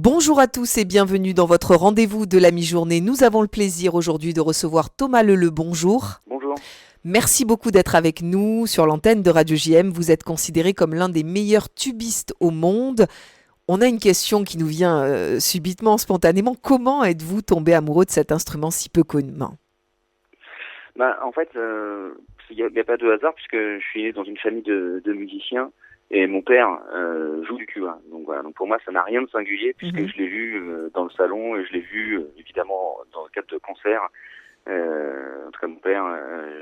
Bonjour à tous et bienvenue dans votre rendez-vous de la mi-journée. Nous avons le plaisir aujourd'hui de recevoir Thomas Leleu. Bonjour. Bonjour. Merci beaucoup d'être avec nous sur l'antenne de Radio JM. Vous êtes considéré comme l'un des meilleurs tubistes au monde. On a une question qui nous vient subitement, spontanément. Comment êtes-vous tombé amoureux de cet instrument si peu commun ? En fait, il n'y a pas de hasard puisque je suis né dans une famille de musiciens et mon père joue du cuba. Donc voilà. Donc pour moi, ça n'a rien de singulier puisque je l'ai vu dans le salon et je l'ai vu évidemment dans le cadre de concerts. En tout cas, mon père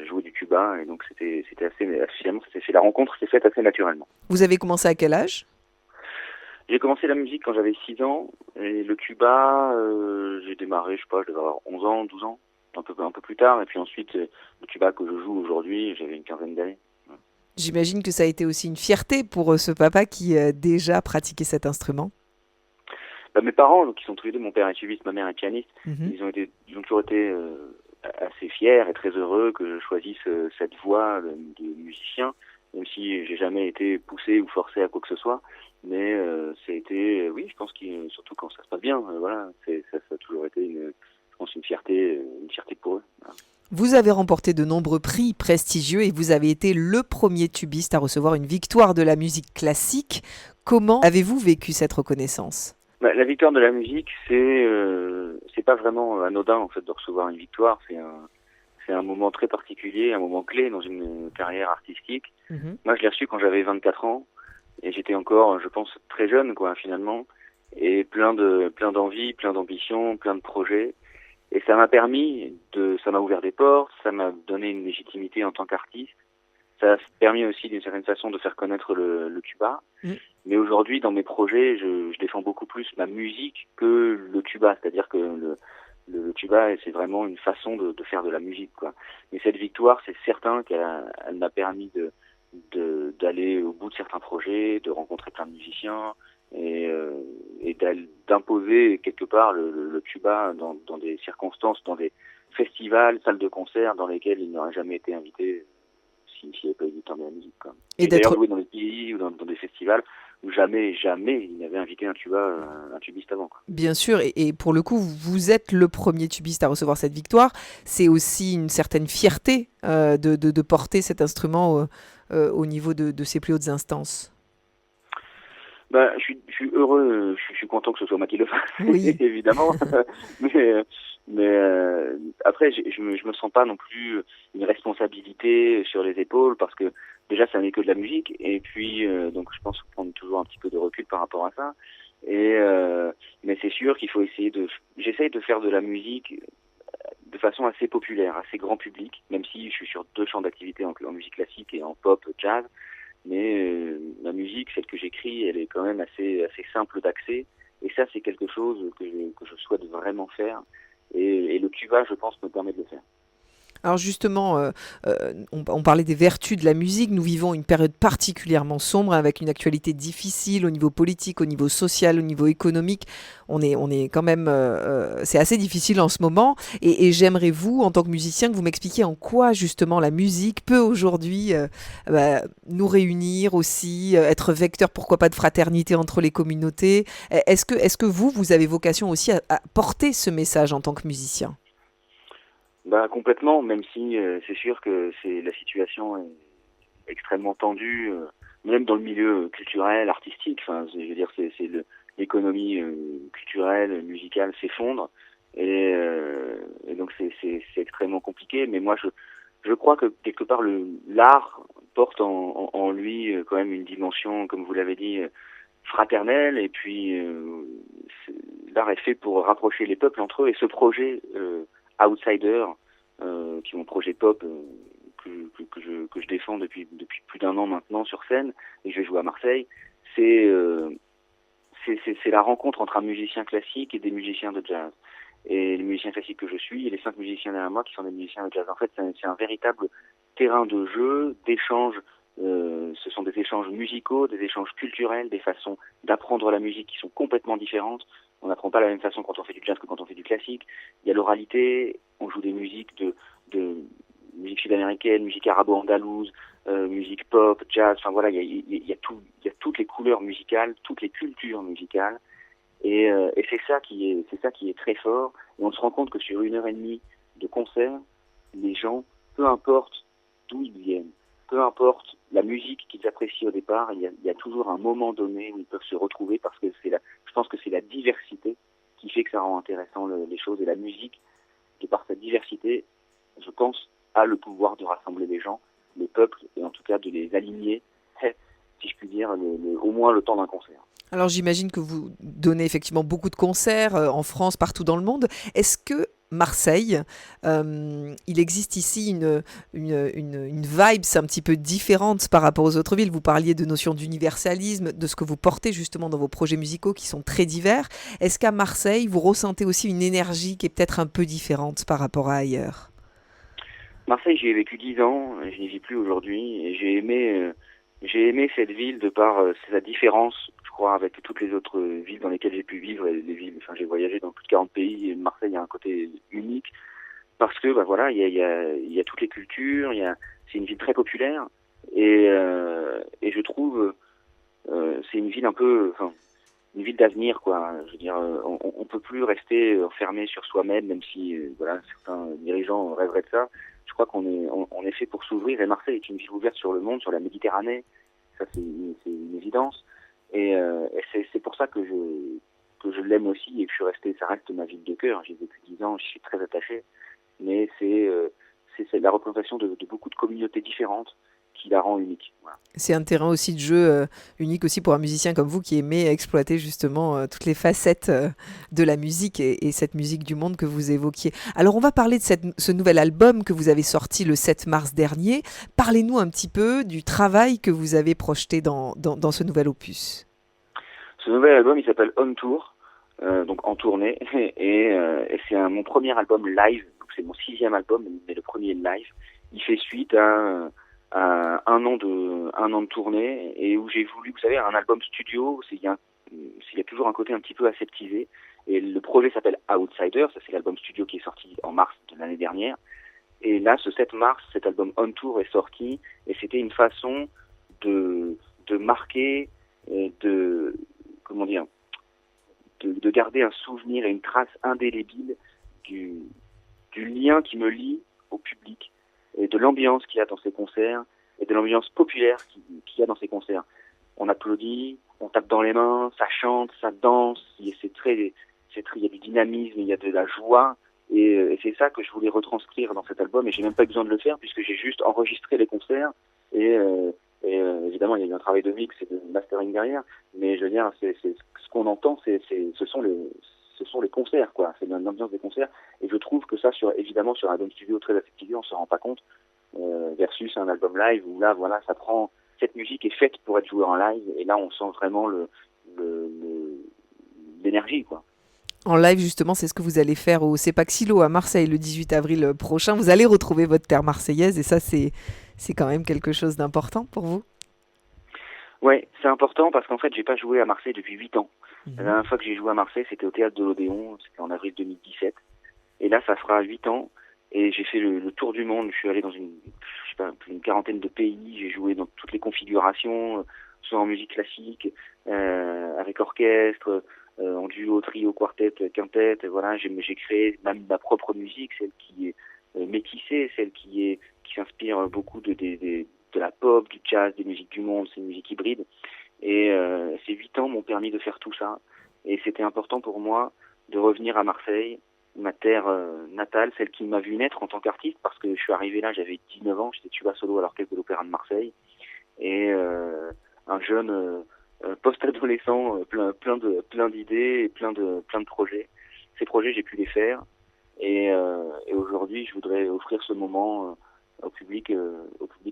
jouait du cuba et donc c'était assez finalement, la rencontre s'est faite assez naturellement. Vous avez commencé à quel âge ? J'ai commencé la musique quand j'avais 6 ans et le cuba, j'ai démarré, je sais pas, je devais avoir 11 ans, 12 ans, un peu plus tard. Et puis ensuite, le cuba que je joue aujourd'hui, j'avais une quinzaine d'années. J'imagine que ça a été aussi une fierté pour ce papa qui déjà pratiquait cet instrument. Mes parents, donc, qui sont tous les deux, mon père est tubiste, ma mère est pianiste, Mhm. ils ont toujours été assez fiers et très heureux que je choisisse cette voie de musicien, même si j'ai jamais été poussé ou forcé à quoi que ce soit. Mais ça a été, oui, je pense que surtout quand ça se passe bien, voilà, ça a toujours été je pense une fierté pour eux. Voilà. Vous avez remporté de nombreux prix prestigieux et vous avez été le premier tubiste à recevoir une victoire de la musique classique. Comment avez-vous vécu cette reconnaissance ? La victoire de la musique, c'est pas vraiment anodin en fait de recevoir une victoire. C'est un moment très particulier, un moment clé dans une carrière artistique. Mhm. Moi, je l'ai reçu quand j'avais 24 ans et j'étais encore, je pense, très jeune, quoi, finalement, et plein d'envie, plein d'ambition, plein de projets. Et ça m'a ouvert des portes, ça m'a donné une légitimité en tant qu'artiste. Ça a permis aussi d'une certaine façon de faire connaître le tuba. Mm. Mais aujourd'hui, dans mes projets, je défends beaucoup plus ma musique que le tuba. C'est-à-dire que le tuba, c'est vraiment une façon de faire de la musique, quoi. Mais cette victoire, c'est certain qu'elle m'a permis d'aller au bout de certains projets, de rencontrer plein de musiciens et d'imposer quelque part le tuba dans des circonstances, dans des festivals, salles de concert dans lesquelles il n'aurait jamais été invité s'il n'y avait pas eu du temps de la musique, quoi. Et J'ai d'ailleurs d'être joué dans des pays ou dans des festivals où jamais il n'avait invité un tubiste avant, quoi. bien sûr, et pour le coup, vous êtes le premier tubiste à recevoir cette victoire. C'est aussi une certaine fierté de porter cet instrument au niveau de ses plus hautes instances. Je suis heureux, je suis content que ce soit moi qui le fasse, Oui. évidemment. mais après, je me sens pas non plus une responsabilité sur les épaules parce que déjà, ça n'est que de la musique. Et puis, donc, je pense prendre toujours un petit peu de recul par rapport à ça. Mais c'est sûr qu'il faut j'essaye de faire de la musique de façon assez populaire, assez grand public, même si je suis sur 2 champs d'activité en musique classique et en pop, jazz. Mais ma musique, celle que j'écris, elle est quand même assez simple d'accès. Et ça, c'est quelque chose que je souhaite vraiment faire. Et le tuba, je pense, me permet de le faire. Alors justement, on parlait des vertus de la musique. Nous vivons une période particulièrement sombre avec une actualité difficile au niveau politique, au niveau social, au niveau économique. On est quand même, c'est assez difficile en ce moment. Et j'aimerais vous, en tant que musicien, que vous m'expliquiez en quoi justement la musique peut aujourd'hui nous réunir aussi, être vecteur, pourquoi pas, de fraternité entre les communautés. Est-ce que vous avez vocation aussi à porter ce message en tant que musicien ? Complètement, même si c'est sûr que la situation est extrêmement tendue, même dans le milieu culturel, artistique. Enfin, je veux dire, l'économie culturelle, musicale s'effondre, et donc c'est extrêmement compliqué. Mais moi, je crois que quelque part l'art porte en lui quand même une dimension, comme vous l'avez dit, fraternelle. Et puis l'art est fait pour rapprocher les peuples entre eux. Et ce projet Outsider, qui est mon projet pop que je défends depuis plus d'1 an maintenant sur scène, et je vais jouer à Marseille. C'est la rencontre entre un musicien classique et des musiciens de jazz. Et les musiciens classiques que je suis, et les 5 musiciens derrière moi qui sont des musiciens de jazz. En fait, c'est un véritable terrain de jeu, d'échange. Ce sont des échanges musicaux, des échanges culturels, des façons d'apprendre la musique qui sont complètement différentes. On n'apprend pas de la même façon quand on fait du jazz que quand on fait du classique. Il y a l'oralité, on joue des musiques de musique sud-américaine, musique arabo-andalouse, musique pop, jazz. Enfin voilà, il y a toutes les couleurs musicales, toutes les cultures musicales. Et c'est ça qui est très fort. Et on se rend compte que sur 1 heure et demie de concert, les gens, peu importe d'où ils viennent, peu importe la musique qu'ils apprécient au départ, il y a toujours un moment donné où ils peuvent se retrouver parce que je pense que c'est la diversité qui fait que ça rend intéressant les choses. Et la musique, de par sa diversité, je pense, a le pouvoir de rassembler les gens, les peuples, et en tout cas de les aligner, si je puis dire, au moins le temps d'un concert. Alors j'imagine que vous donnez effectivement beaucoup de concerts en France, partout dans le monde. Est-ce que Marseille, il existe ici une vibe un petit peu différente par rapport aux autres villes? Vous parliez de notion d'universalisme, de ce que vous portez justement dans vos projets musicaux qui sont très divers. Est-ce qu'à Marseille, vous ressentez aussi une énergie qui est peut-être un peu différente par rapport à ailleurs? Marseille, j'y ai vécu 10 ans, je n'y vis plus aujourd'hui, et j'ai aimé cette ville de par sa différence, je crois, avec toutes les autres villes dans lesquelles j'ai pu vivre. Et les villes, enfin, j'ai voyagé dans plus de 40 pays, et Marseille a un côté unique, parce que, bah voilà, il y a toutes les cultures, c'est une ville très populaire, et je trouve, c'est une ville un peu, enfin, une ville d'avenir, quoi. Je veux dire, on peut plus rester enfermé sur soi-même, même si, voilà, certains dirigeants rêveraient de ça. Je crois on est fait pour s'ouvrir, et Marseille est une ville ouverte sur le monde, sur la Méditerranée. Ça, c'est une évidence. Et c'est pour ça que je l'aime aussi et que je suis resté, ça reste ma ville de cœur. J'ai vécu 10 ans, je suis très attaché. Mais c'est la représentation de beaucoup de communautés différentes qui la rend unique. Voilà. C'est un terrain aussi de jeu unique aussi pour un musicien comme vous qui aimez exploiter justement toutes les facettes de la musique et cette musique du monde que vous évoquiez. Alors on va parler de ce nouvel album que vous avez sorti le 7 mars dernier. Parlez-nous un petit peu du travail que vous avez projeté dans ce nouvel opus. Ce nouvel album, il s'appelle On Tour, donc en tournée, et c'est mon premier album live. Donc c'est mon 6e album, mais le premier live. Il fait suite à un an de tournée, et où j'ai voulu, vous savez, un album studio, il y a toujours un côté un petit peu aseptisé. Et le projet s'appelle Outsider, ça c'est l'album studio qui est sorti en mars de l'année dernière. Et là, ce 7 mars, cet album On Tour est sorti, et c'était une façon de marquer, de comment dire, de garder un souvenir et une trace indélébile du, du lien qui me lie au public et de l'ambiance qu'il y a dans ces concerts et de l'ambiance populaire qu'il y a dans ces concerts. On applaudit, on tape dans les mains, ça chante, ça danse, il y a du dynamisme, il y a de la joie, et c'est ça que je voulais retranscrire dans cet album, et j'ai même pas eu besoin de le faire puisque j'ai juste enregistré les concerts, évidemment il y a eu un travail de mix et de mastering derrière, mais je veux dire, ce qu'on entend, ce sont les concerts, quoi. C'est l'ambiance des concerts, et je trouve que ça, évidemment, sur un album studio très affectueux, on se rend pas compte, versus un album live où là, voilà, ça prend, cette musique est faite pour être jouée en live, et là, on sent vraiment l'énergie, quoi. En live, justement, c'est ce que vous allez faire au Cepaxilo à Marseille le 18 avril prochain. Vous allez retrouver votre terre marseillaise et ça, c'est quand même quelque chose d'important pour vous? Ouais, c'est important parce qu'en fait, j'ai pas joué à Marseille depuis 8 ans. La Mhm. dernière fois que j'ai joué à Marseille, c'était au Théâtre de l'Odéon, c'était en avril 2017. Et là, ça fera 8 ans. Et j'ai fait le tour du monde. Je suis allé dans je sais pas, une quarantaine de pays. J'ai joué dans toutes les configurations, soit en musique classique, avec orchestre, en duo, trio, quartet, quintet. Voilà, j'ai créé même ma propre musique, celle qui est métissée, qui s'inspire beaucoup de la pop, du jazz, des musiques du monde. C'est une musique hybride. Et ces 8 ans m'ont permis de faire tout ça. Et c'était important pour moi de revenir à Marseille, ma terre natale, celle qui m'a vu naître en tant qu'artiste, parce que je suis arrivé là, j'avais 19 ans, j'étais tuba solo à l'orchestre de l'Opéra de Marseille, et un jeune post-adolescent, plein d'idées et plein de projets. Ces projets, j'ai pu les faire, et aujourd'hui, je voudrais offrir ce moment au public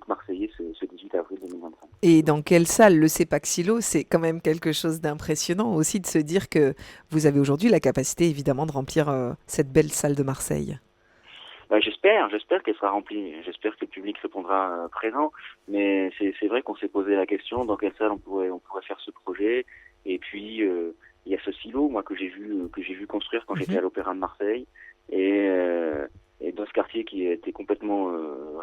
marseillais ce 18 avril 2025. Et dans quelle salle? Le Cepaxilo, c'est quand même quelque chose d'impressionnant aussi de se dire que vous avez aujourd'hui la capacité évidemment de remplir cette belle salle de Marseille. Bah, j'espère qu'elle sera remplie. J'espère que le public répondra présent. Mais c'est vrai qu'on s'est posé la question dans quelle salle on pourrait faire ce projet. Et puis il y a ce silo, moi que j'ai vu construire quand j'étais Mhm. à l'Opéra de Marseille, et dans ce quartier qui a été complètement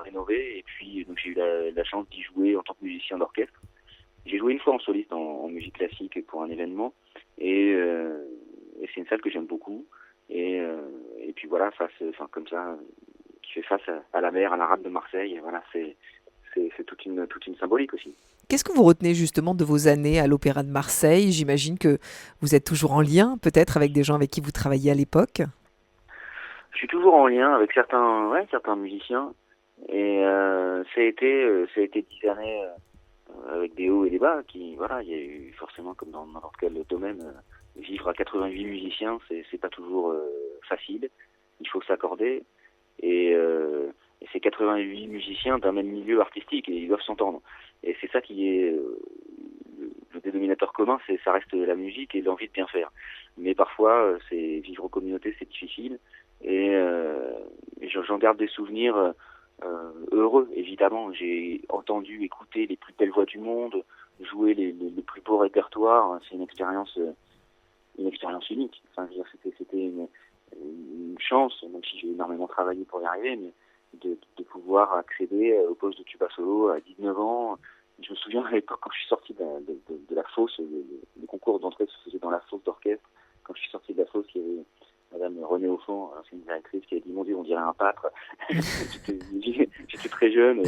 rénové. Et puis donc j'ai eu la chance d'y jouer en tant que musicien d'orchestre. J'ai joué une fois en soliste en musique classique pour un événement, et c'est une salle que j'aime beaucoup. Et puis voilà, comme ça, qui fait face à la mer, à la rade de Marseille. Et voilà, c'est toute une symbolique aussi. Qu'est-ce que vous retenez justement de vos années à l'Opéra de Marseille? J'imagine que vous êtes toujours en lien, peut-être, avec des gens avec qui vous travailliez à l'époque. Je suis toujours en lien avec certains musiciens. Et ça a été 10 années avec des hauts et des bas. Il y a eu forcément, comme dans n'importe quel domaine, vivre à 88 musiciens, c'est pas toujours facile. Il faut s'accorder. Et c'est 88 musiciens d'un même milieu artistique et ils doivent s'entendre. Et c'est ça qui est le dénominateur commun, ça reste la musique et l'envie de bien faire. Mais parfois, c'est vivre en communauté, c'est difficile. Et j'en garde des souvenirs heureux, évidemment. J'ai entendu, écouté les plus belles voix du monde, jouer les plus beaux répertoires. C'est une expérience unique. Enfin, je veux dire, c'était une chance, même si j'ai énormément travaillé pour y arriver, mais de pouvoir accéder au poste de tuba solo à 19 ans. Je me souviens à l'époque, quand je suis sorti de la fosse, le concours d'entrée se faisait dans la fosse d'orchestre. Quand je suis sorti de la fosse, il y avait Madame Renée Aufond, c'est une directrice, qui a dit: mon Dieu, on dirait un pâtre. J'étais très jeune,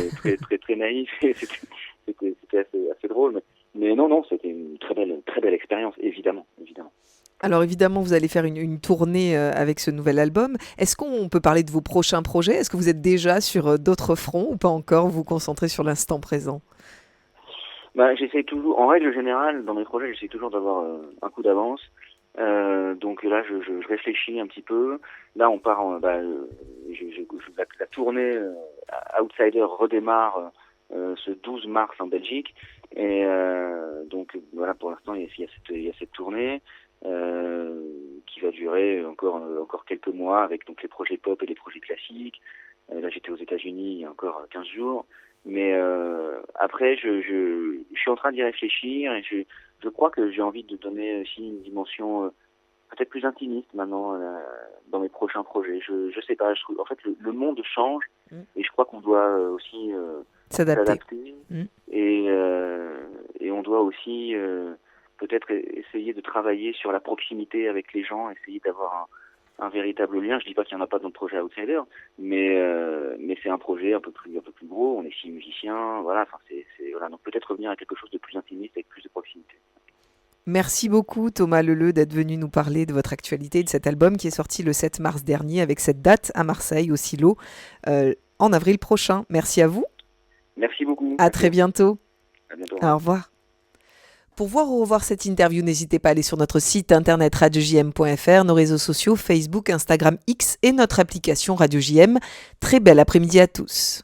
très naïf. C'était assez drôle. Mais non, c'était une très belle expérience, évidemment. Alors évidemment, vous allez faire une tournée avec ce nouvel album. Est-ce qu'on peut parler de vos prochains projets? Est-ce que vous êtes déjà sur d'autres fronts ou pas encore? Vous vous concentrez sur l'instant présent? J'essaie toujours, en règle générale, dans mes projets, j'essaie toujours d'avoir un coup d'avance. Donc là, je réfléchis un petit peu. Là, on part, la tournée Outsider redémarre ce 12 mars en Belgique. Et donc voilà, pour l'instant, il y a cette tournée qui va durer encore quelques mois avec donc les projets pop et les projets classiques. Là, j'étais aux États-Unis il y a encore 15 jours. Mais après, je suis en train d'y réfléchir et je crois que j'ai envie de donner aussi une dimension peut-être plus intimiste maintenant dans mes prochains projets. Je sais pas, en fait le monde change et je crois qu'on doit aussi s'adapter et on doit aussi peut-être essayer de travailler sur la proximité avec les gens, essayer d'avoir un véritable lien. Je dis pas qu'il n'y en a pas dans le projet Outsider, mais c'est un projet un peu plus gros. On est 6 musiciens, voilà. Enfin, voilà. Donc peut-être revenir à quelque chose de plus intimiste avec plus de proximité. Merci beaucoup Thomas Leleux d'être venu nous parler de votre actualité, de cet album qui est sorti le 7 mars dernier avec cette date à Marseille au Silo en avril prochain. Merci à vous. Merci beaucoup. À très bientôt. À bientôt. Au revoir. Pour voir ou revoir cette interview, n'hésitez pas à aller sur notre site internet radiojm.fr, nos réseaux sociaux, Facebook, Instagram, X et notre application Radio JM. Très bel après-midi à tous.